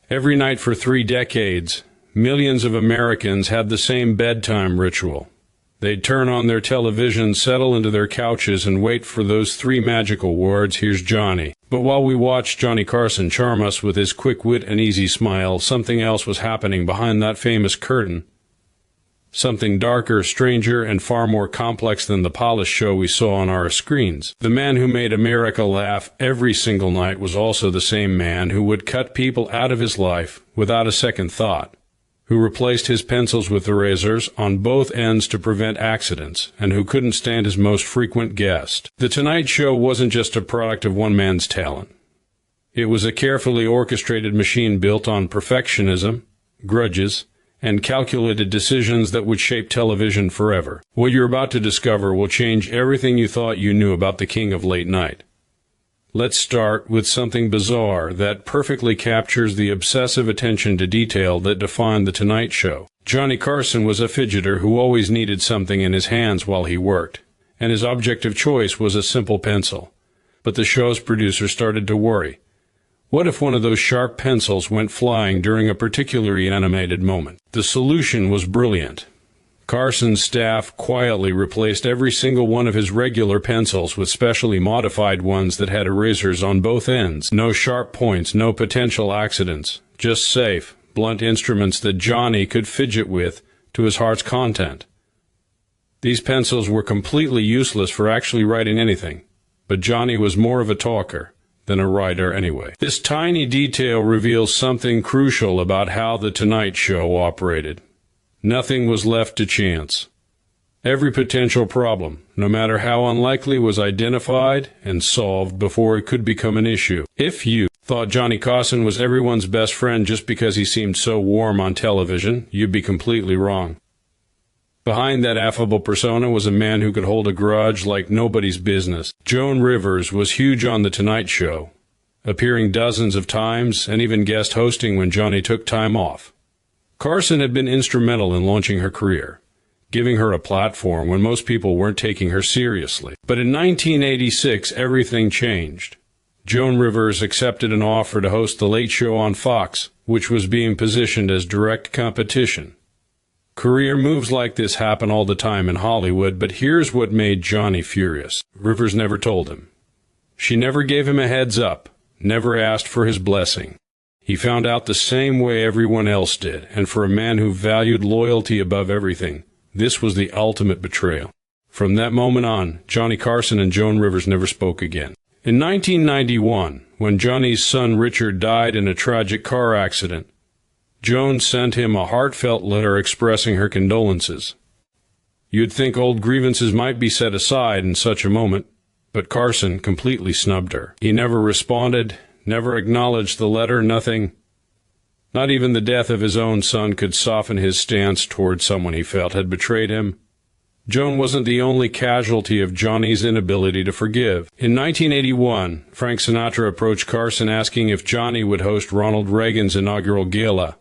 Every night for 3 decades, millions of Americans had the same bedtime ritual. They'd turn on their television, settle into their couches, and wait for those 3 magical words, "Here's Johnny." But while we watched Johnny Carson charm us with his quick wit and easy smile, something else was happening behind that famous curtain. Something darker, stranger, and far more complex than the polished show we saw on our screens. The man who made America laugh every single night was also the same man who would cut people out of his life without a second thought, who replaced his pencils with erasers on both ends to prevent accidents, and who couldn't stand his most frequent guest. The Tonight Show wasn't just a product of one man's talent. It was a carefully orchestrated machine built on perfectionism, grudges, and calculated decisions that would shape television forever. What you're about to discover will change everything you thought you knew about the king of late night. Let's start with something bizarre that perfectly captures the obsessive attention to detail that defined The Tonight Show. Johnny Carson was a fidgeter who always needed something in his hands while he worked, and his object of choice was a simple pencil. But the show's producer started to worry. What if one of those sharp pencils went flying during a particularly animated moment? The solution was brilliant. Carson's staff quietly replaced every single one of his regular pencils with specially modified ones that had erasers on both ends. No sharp points, no potential accidents, just safe, blunt instruments that Johnny could fidget with to his heart's content. These pencils were completely useless for actually writing anything, but Johnny was more of a talker than a writer anyway. This tiny detail reveals something crucial about how The Tonight Show operated. Nothing was left to chance. Every potential problem, no matter how unlikely, was identified and solved before it could become an issue. If you thought Johnny Carson was everyone's best friend just because he seemed so warm on television, you'd be completely wrong. Behind that affable persona was a man who could hold a grudge like nobody's business. Joan Rivers was huge on The Tonight Show, appearing dozens of times and even guest hosting when Johnny took time off. Carson had been instrumental in launching her career, giving her a platform when most people weren't taking her seriously. But in 1986, everything changed. Joan Rivers accepted an offer to host The Late Show on Fox, which was being positioned as direct competition. Career moves like this happen all the time in Hollywood, but here's what made Johnny furious. Rivers never told him. She never gave him a heads up, never asked for his blessing. He found out the same way everyone else did, and for a man who valued loyalty above everything, this was the ultimate betrayal. From that moment on, Johnny Carson and Joan Rivers never spoke again. In 1991, when Johnny's son Richard died in a tragic car accident, Joan sent him a heartfelt letter expressing her condolences. You'd think old grievances might be set aside in such a moment, but Carson completely snubbed her. He never responded, never acknowledged the letter, nothing. Not even the death of his own son could soften his stance toward someone he felt had betrayed him. Joan wasn't the only casualty of Johnny's inability to forgive. In 1981, Frank Sinatra approached Carson asking if Johnny would host Ronald Reagan's inaugural gala.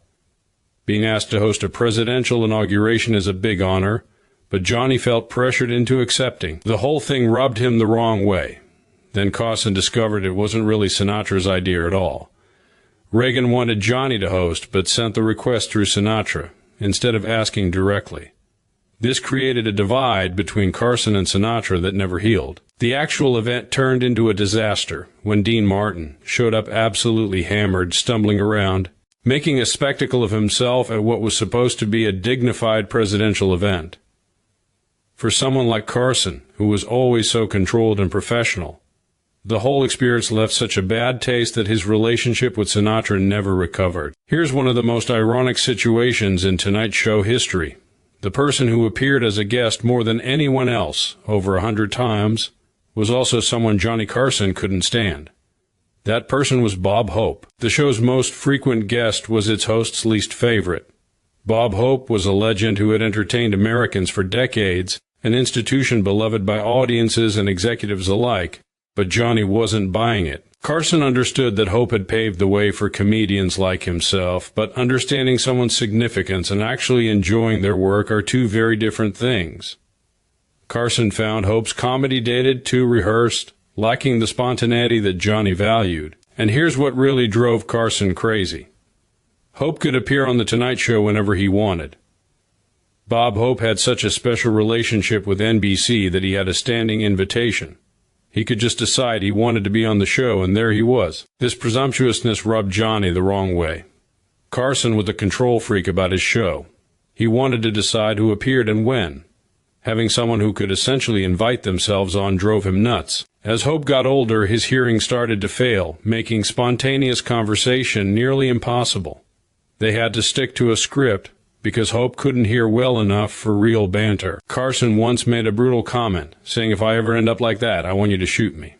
Being asked to host a presidential inauguration is a big honor, but Johnny felt pressured into accepting. The whole thing rubbed him the wrong way. Then Carson discovered it wasn't really Sinatra's idea at all. Reagan wanted Johnny to host, but sent the request through Sinatra, instead of asking directly. This created a divide between Carson and Sinatra that never healed. The actual event turned into a disaster when Dean Martin showed up absolutely hammered, stumbling around, making a spectacle of himself at what was supposed to be a dignified presidential event. For someone like Carson, who was always so controlled and professional, the whole experience left such a bad taste that his relationship with Sinatra never recovered. Here's one of the most ironic situations in Tonight Show history. The person who appeared as a guest more than anyone else, over 100 times, was also someone Johnny Carson couldn't stand. That person was Bob Hope. The show's most frequent guest was its host's least favorite. Bob Hope was a legend who had entertained Americans for decades, an institution beloved by audiences and executives alike, but Johnny wasn't buying it. Carson understood that Hope had paved the way for comedians like himself, but understanding someone's significance and actually enjoying their work are two very different things. Carson found Hope's comedy dated, too rehearsed, lacking the spontaneity that Johnny valued. And here's what really drove Carson crazy. Hope could appear on The Tonight Show whenever he wanted. Bob Hope had such a special relationship with NBC that he had a standing invitation. He could just decide he wanted to be on the show, and there he was. This presumptuousness rubbed Johnny the wrong way. Carson was a control freak about his show. He wanted to decide who appeared and when. Having someone who could essentially invite themselves on drove him nuts. As Hope got older, his hearing started to fail, making spontaneous conversation nearly impossible. They had to stick to a script because Hope couldn't hear well enough for real banter. Carson once made a brutal comment, saying, "If I ever end up like that, I want you to shoot me."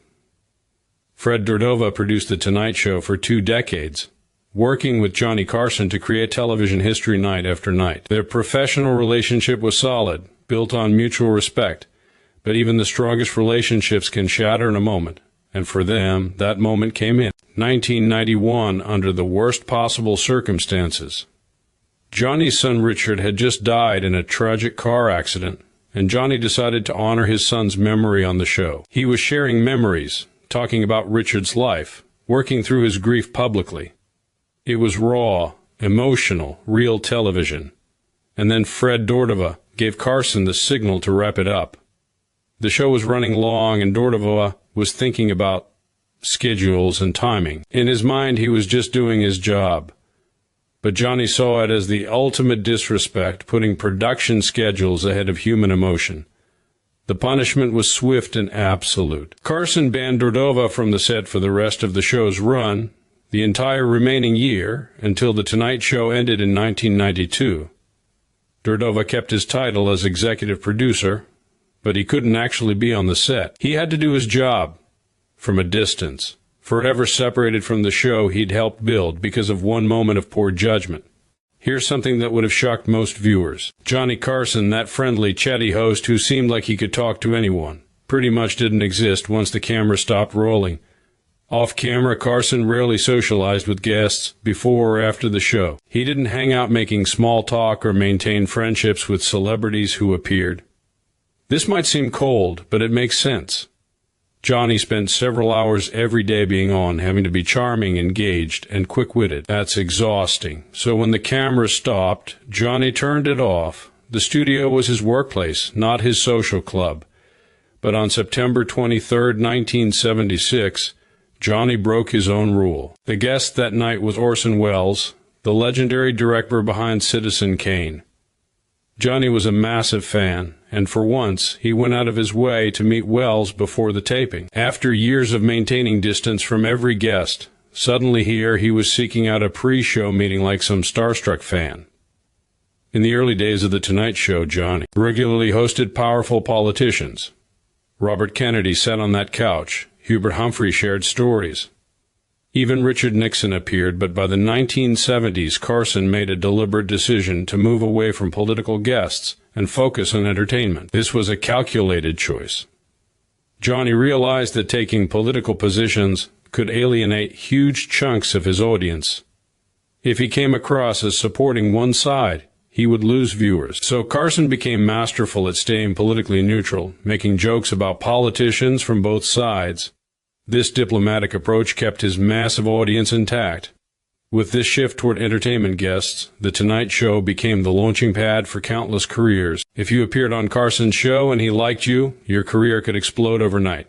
Fred Dordova produced The Tonight Show for 2 decades, working with Johnny Carson to create television history night after night. Their professional relationship was solid, built on mutual respect, but even the strongest relationships can shatter in a moment, and for them, that moment came in 1991 under the worst possible circumstances. Johnny's son Richard had just died in a tragic car accident, and Johnny decided to honor his son's memory on the show. He was sharing memories, talking about Richard's life, working through his grief publicly. It was raw, emotional, real television. And then Fred Dordova gave Carson the signal to wrap it up. The show was running long, and Dordova was thinking about schedules and timing. In his mind, he was just doing his job. But Johnny saw it as the ultimate disrespect, putting production schedules ahead of human emotion. The punishment was swift and absolute. Carson banned Dordova from the set for the rest of the show's run, the entire remaining year, until The Tonight Show ended in 1992. Dordova kept his title as executive producer, but he couldn't actually be on the set. He had to do his job from a distance, forever separated from the show he'd helped build because of one moment of poor judgment. Here's something that would have shocked most viewers. Johnny Carson, that friendly, chatty host who seemed like he could talk to anyone, pretty much didn't exist once the camera stopped rolling. Off-camera, Carson rarely socialized with guests before or after the show. He didn't hang out making small talk or maintain friendships with celebrities who appeared. This might seem cold, but it makes sense. Johnny spent several hours every day being on, having to be charming, engaged, and quick-witted. That's exhausting. So when the camera stopped, Johnny turned it off. The studio was his workplace, not his social club. But on September 23, 1976, Johnny broke his own rule. The guest that night was Orson Welles, the legendary director behind Citizen Kane. Johnny was a massive fan, and for once, he went out of his way to meet Welles before the taping. After years of maintaining distance from every guest, suddenly here he was seeking out a pre-show meeting like some starstruck fan. In the early days of The Tonight Show, Johnny regularly hosted powerful politicians. Robert Kennedy sat on that couch. Hubert Humphrey shared stories. Even Richard Nixon appeared, but by the 1970s, Carson made a deliberate decision to move away from political guests and focus on entertainment. This was a calculated choice. Johnny realized that taking political positions could alienate huge chunks of his audience. If he came across as supporting one side, he would lose viewers. So Carson became masterful at staying politically neutral, making jokes about politicians from both sides. This diplomatic approach kept his massive audience intact. With this shift toward entertainment guests, The Tonight Show became the launching pad for countless careers. If you appeared on Carson's show and he liked you, your career could explode overnight.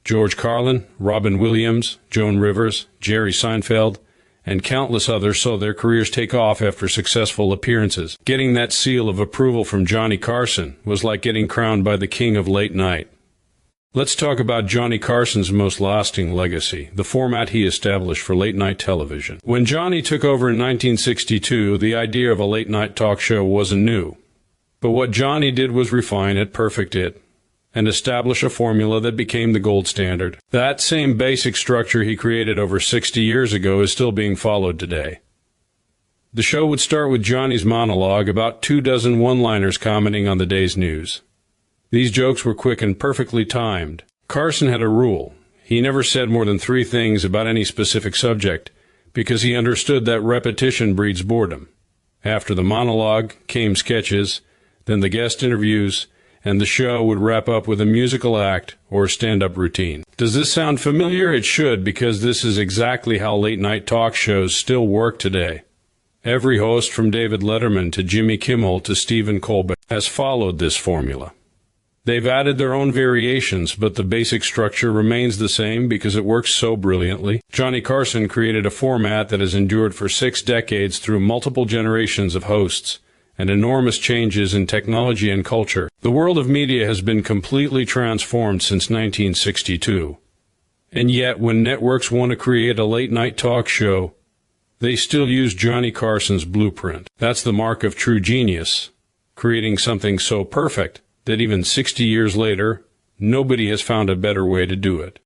George Carlin, Robin Williams, Joan Rivers, Jerry Seinfeld, and countless others saw their careers take off after successful appearances. Getting that seal of approval from Johnny Carson was like getting crowned by the king of late night. Let's talk about Johnny Carson's most lasting legacy, the format he established for late-night television. When Johnny took over in 1962, the idea of a late-night talk show wasn't new. But what Johnny did was refine it, perfect it, and establish a formula that became the gold standard. That same basic structure he created over 60 years ago is still being followed today. The show would start with Johnny's monologue, about 24 one-liners commenting on the day's news. These jokes were quick and perfectly timed. Carson had a rule. He never said more than 3 things about any specific subject, because he understood that repetition breeds boredom. After the monologue came sketches, then the guest interviews, and the show would wrap up with a musical act or stand-up routine. Does this sound familiar? It should, because this is exactly how late-night talk shows still work today. Every host from David Letterman to Jimmy Kimmel to Stephen Colbert has followed this formula. They've added their own variations, but the basic structure remains the same because it works so brilliantly. Johnny Carson created a format that has endured for 6 decades through multiple generations of hosts and enormous changes in technology and culture. The world of media has been completely transformed since 1962. And yet, when networks want to create a late-night talk show, they still use Johnny Carson's blueprint. That's the mark of true genius, creating something so perfect that even 60 years later, nobody has found a better way to do it.